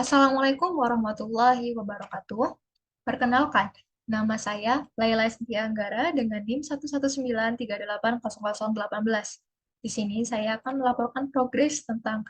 Assalamualaikum warahmatullahi wabarakatuh. Perkenalkan, nama saya Laila Anggara dengan NIM 119380018. Di sini saya akan melaporkan progres tentang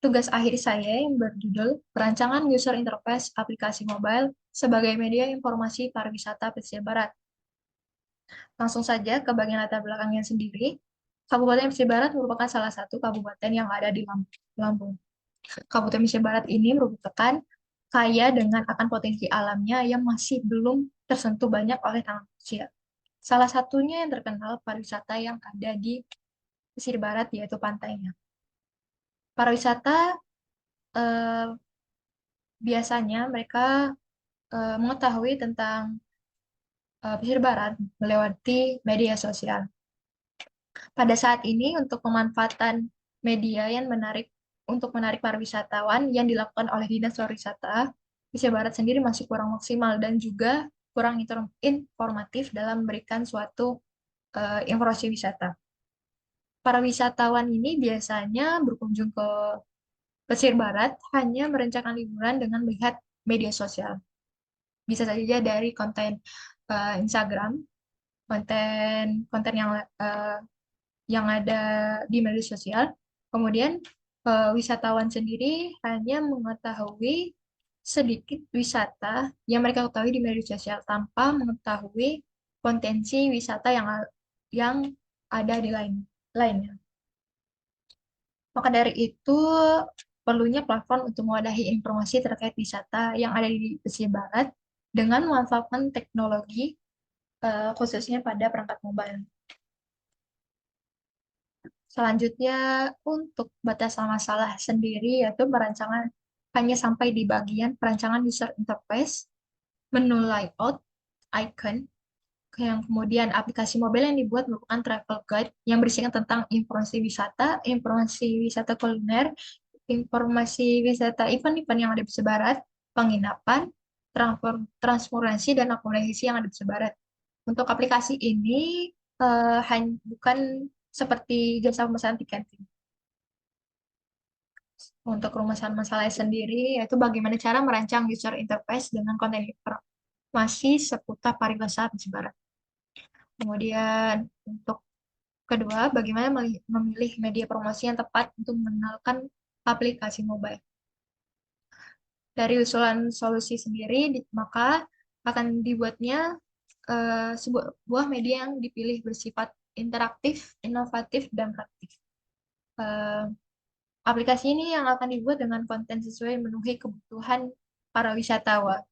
tugas akhir saya yang berjudul Perancangan User Interface Aplikasi Mobile sebagai Media Informasi Pariwisata Pesisir Barat. Langsung saja ke bagian latar belakangnya sendiri. Kabupaten Pesisir Barat merupakan salah satu kabupaten yang ada di Lampung. Kabupaten Pesisir Barat ini merupakan kaya dengan akan potensi alamnya yang masih belum tersentuh banyak oleh tangan manusia. Salah satunya yang terkenal pariwisata yang ada di pesisir barat yaitu pantainya. Pariwisata eh, biasanya mereka mengetahui tentang pesisir barat melewati media sosial. Pada saat ini untuk pemanfaatan media yang menarik untuk menarik pariwisatawan yang dilakukan oleh Dinas Pariwisata Pesisir Barat sendiri masih kurang maksimal dan juga kurang informatif dalam memberikan suatu informasi wisata. Para wisatawan ini biasanya berkunjung ke Pesisir Barat hanya merencanakan liburan dengan melihat media sosial. Bisa saja dari konten Instagram, konten konten eh, yang ada di media sosial. Kemudian wisatawan sendiri hanya mengetahui sedikit wisata yang mereka ketahui di media sosial tanpa mengetahui potensi wisata yang ada di lainnya. Maka dari itu perlunya platform untuk mewadahi informasi terkait wisata yang ada di pesisir barat dengan memanfaatkan teknologi khususnya pada perangkat mobile. Selanjutnya, untuk batasan masalah sendiri, yaitu perancangan hanya sampai di bagian perancangan user interface, menu layout, icon, yang kemudian aplikasi mobile yang dibuat merupakan travel guide yang berisikan tentang informasi wisata kuliner, informasi wisata event-event yang ada di Sebarat, penginapan, transportasi, dan akomodasi yang ada di Sebarat. Untuk aplikasi ini bukan seperti jasa pemesanan tiket. Untuk rumusan masalahnya sendiri, yaitu bagaimana cara merancang user interface dengan konten informasi seputar pariwisata Barat. Kemudian untuk kedua, bagaimana memilih media promosi yang tepat untuk mengenalkan aplikasi mobile. Dari usulan solusi sendiri, maka akan dibuatnya sebuah media yang dipilih bersifat interaktif, inovatif, dan praktis. Eh, Aplikasi ini yang akan dibuat dengan konten sesuai memenuhi kebutuhan para wisatawan.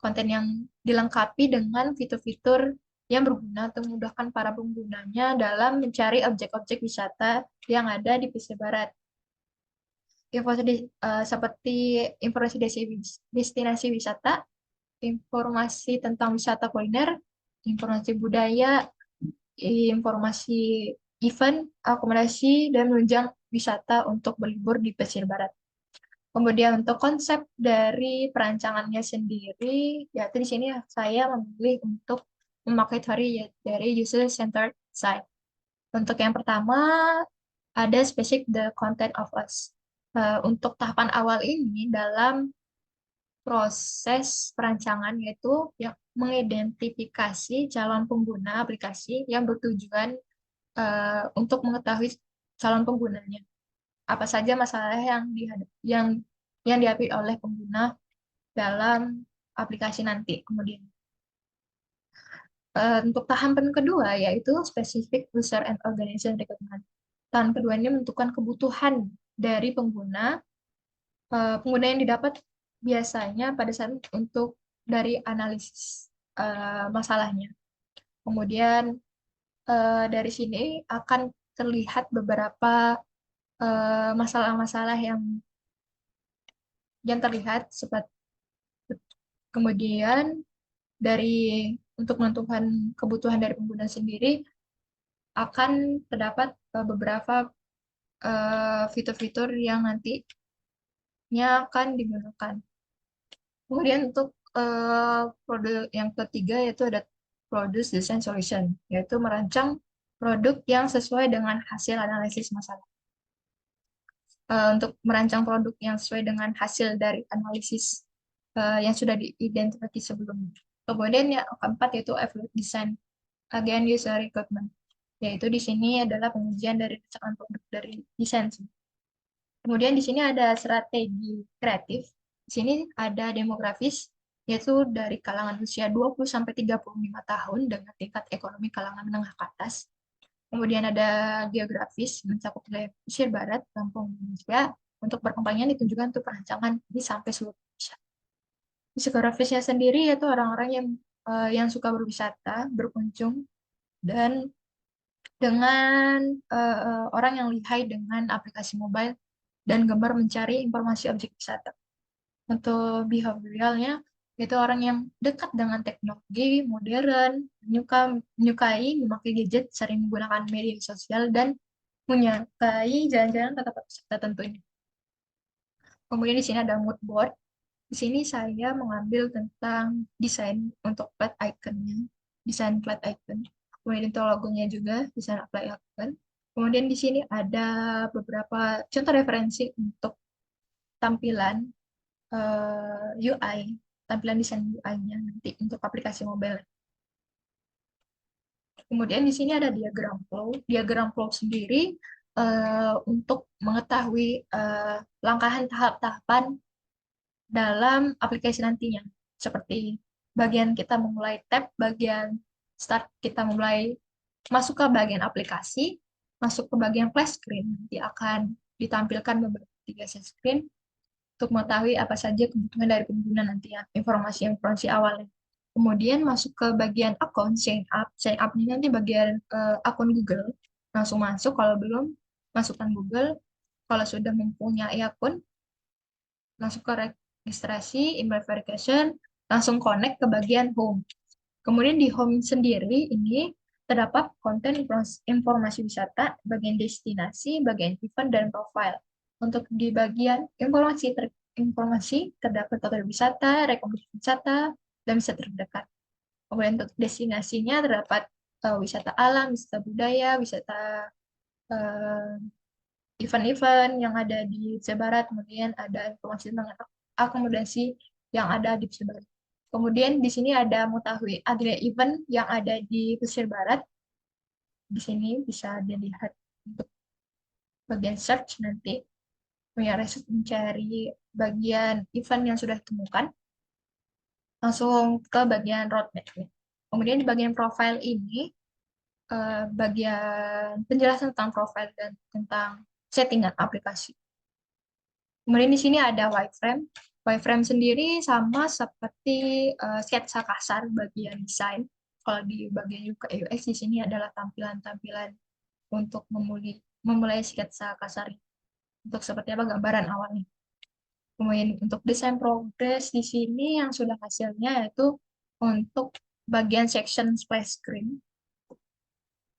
Konten yang dilengkapi dengan fitur-fitur yang berguna untuk memudahkan para penggunanya dalam mencari objek-objek wisata yang ada di pesisir barat. Seperti informasi destinasi wisata, informasi tentang wisata kuliner, informasi budaya, informasi event, akomodasi, dan menunjang wisata untuk berlibur di pesisir barat. Kemudian untuk konsep dari perancangannya sendiri, yaitu di sini saya memilih untuk memakai teori dari user centered design. Untuk yang pertama ada specific the content of us. Untuk tahapan awal ini dalam proses perancangan yaitu yang mengidentifikasi calon pengguna aplikasi yang bertujuan untuk mengetahui calon penggunanya apa saja masalah yang yang dihadapi oleh pengguna dalam aplikasi nanti. Kemudian untuk tahapan kedua yaitu specific user and organization requirement. Tahapan kedua ini menentukan kebutuhan dari pengguna. Pengguna yang didapat biasanya pada saat untuk dari analisis masalahnya. Kemudian dari sini akan terlihat beberapa masalah-masalah yang terlihat seperti kemudian dari untuk menentukan kebutuhan dari pengguna sendiri akan terdapat beberapa fitur-fitur yang nantinya akan digunakan. Kemudian untuk produk yang ketiga yaitu ada produce design solution, yaitu merancang produk yang sesuai dengan hasil analisis masalah. untuk merancang produk yang sesuai dengan hasil dari analisis yang sudah diidentifikasi sebelumnya. Kemudian yang keempat yaitu evaluate design, again user recruitment, yaitu di sini adalah pengujian dari rancangan produk dari desain. Kemudian di sini ada strategi kreatif. Di sini ada demografis, yaitu dari kalangan usia 20 sampai 35 tahun dengan tingkat ekonomi kalangan menengah ke atas. Kemudian ada geografis, mencakup wilayah pesisir barat, kampung Indonesia. Untuk perkembangannya ditunjukkan untuk perancangan ini sampai seluruh Indonesia. Psikografisnya sendiri yaitu orang-orang yang suka berwisata, berkunjung, dan dengan orang yang lihai dengan aplikasi mobile dan gemar mencari informasi objek wisata. Untuk behavioralnya, itu orang yang dekat dengan teknologi modern, menyukai memakai gadget, sering menggunakan media sosial, dan menyukai jalan-jalan ke tempat wisata tentunya. Kemudian di sini ada mood board. Di sini saya mengambil tentang desain untuk flat iconnya, desain flat icon. Kemudian itu logonya juga, desain flat icon. Kemudian di sini ada beberapa contoh referensi untuk tampilan UI, tampilan desain UI-nya nanti untuk aplikasi mobile. Kemudian di sini ada diagram flow. Diagram flow sendiri untuk mengetahui langkahan tahap-tahapan dalam aplikasi nantinya. Seperti bagian kita memulai tab, bagian start kita mulai masuk ke bagian aplikasi, masuk ke bagian flash screen, nanti akan ditampilkan beberapa tiga screen untuk mengetahui apa saja kebutuhan dari pengguna nanti ya, informasi-informasi awalnya. Kemudian masuk ke bagian akun, sign up. Sign up ini nanti bagian akun Google. Langsung masuk, kalau belum, masukkan Google. Kalau sudah mempunyai akun, langsung ke registrasi, email verification, langsung connect ke bagian home. Kemudian di home sendiri ini terdapat konten informasi wisata, bagian destinasi, bagian event, dan profile. Untuk di bagian informasi terdapat hotel wisata, rekomendasi wisata, dan wisata terdekat. Kemudian untuk destinasinya terdapat wisata alam, wisata budaya, wisata eh, event-event yang ada di Indonesia Barat, kemudian ada informasi tentang akomodasi yang ada di Indonesia Barat. Kemudian di sini ada mengetahui agenda event yang ada di pesisir barat. Di sini bisa dilihat untuk bagian search nanti. Punya research mencari bagian event yang sudah ditemukan. Langsung ke bagian roadmap. Kemudian di bagian profile ini, bagian penjelasan tentang profile dan tentang settingan aplikasi. Kemudian di sini ada wireframe. Wireframe sendiri sama seperti sketsa kasar bagian desain. Kalau di bagian UI UX di sini adalah tampilan-tampilan untuk memulai sketsa kasar untuk seperti apa gambaran awalnya. Kemudian untuk desain progress di sini yang sudah hasilnya yaitu untuk bagian section splash screen.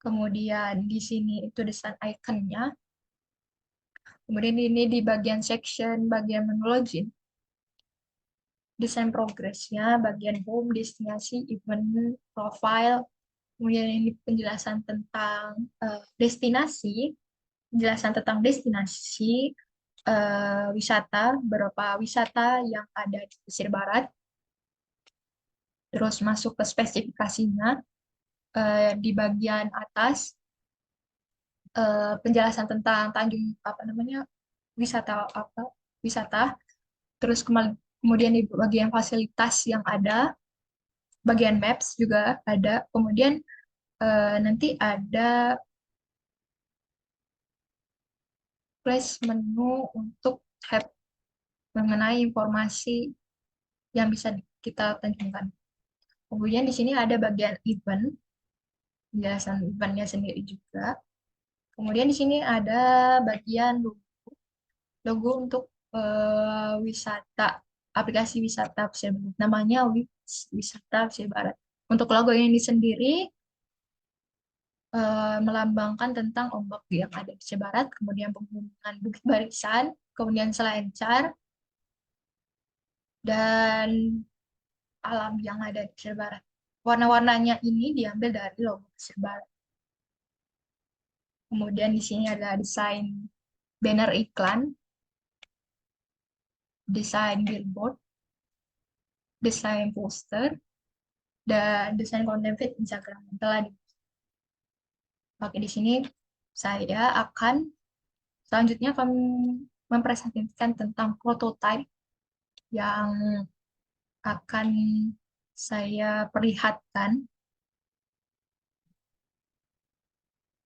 Kemudian di sini itu desain iconnya. Kemudian ini di bagian section, bagian menu login, desain progresnya, bagian home, destinasi, event, profile, kemudian ini penjelasan tentang destinasi, penjelasan tentang destinasi wisata, beberapa wisata yang ada di pesisir barat, terus masuk ke spesifikasinya di bagian atas, penjelasan tentang Tanjung apa namanya wisata apa wisata, terus kemudian di bagian fasilitas yang ada, bagian maps juga ada, kemudian nanti ada flash menu untuk tab mengenai informasi yang bisa kita tanjungkan. Kemudian di sini ada bagian event, penjelasan eventnya sendiri juga. Kemudian di sini ada bagian logo untuk wisata, aplikasi wisata Pesisir Barat. Namanya Wisata Pesisir Barat. Untuk logo ini sendiri melambangkan tentang ombak yang ada di Pesisir Barat, kemudian pegunungan Bukit Barisan, kemudian Selancar, dan alam yang ada di Pesisir Barat. Warna-warnanya ini diambil dari logo Pesisir Barat. Kemudian di sini ada desain banner iklan, desain billboard, desain poster, dan desain konten feed Instagram yang telah dipakai di sini. Saya akan selanjutnya akan mempresentasikan tentang prototype yang akan saya perlihatkan.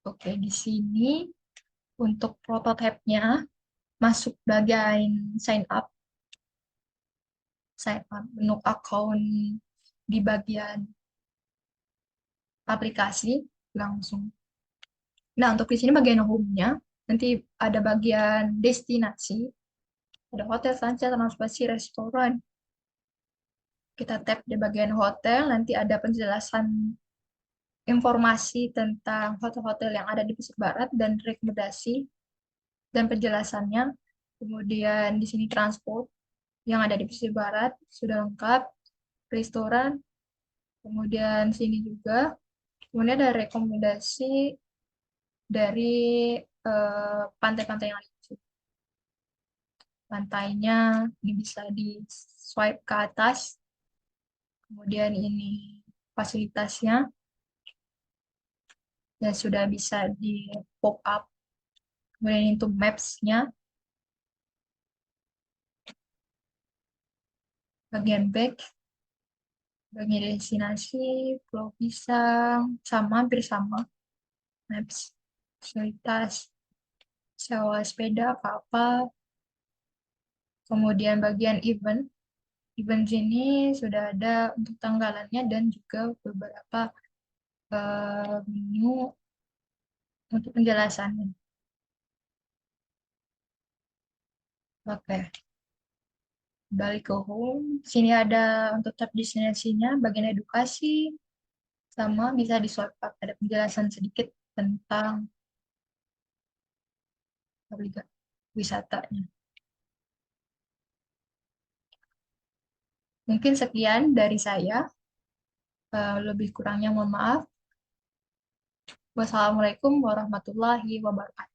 Oke, di sini untuk prototipenya masuk bagian sign up menu account di bagian aplikasi langsung. Nah, untuk di sini bagian home-nya nanti ada bagian destinasi, ada hotel, sunset, transportasi, restoran. Kita tap di bagian hotel, nanti ada penjelasan informasi tentang hotel-hotel yang ada di pesisir barat dan rekomendasi dan penjelasannya. Kemudian di sini transport yang ada di pesisir barat sudah lengkap, restoran, kemudian sini juga. Kemudian ada rekomendasi dari pantai-pantai yang ada di situ. Pantainya ini bisa di swipe ke atas. Kemudian ini fasilitasnya dan sudah bisa di pop up. Kemudian itu maps-nya, bagian back, bagian destinasi, Pulau Pisang, sama hampir sama. Maps, fasilitas, sewa sepeda, kapal, kemudian bagian event. Event sini sudah ada untuk tanggalannya dan juga beberapa menu untuk penjelasannya. Oke, balik ke home. Sini ada untuk tab destinasinya, bagian edukasi, sama bisa di swipe up. Ada penjelasan sedikit tentang wisatanya. Mungkin sekian dari saya. Lebih kurangnya mohon maaf. Wassalamualaikum warahmatullahi wabarakatuh.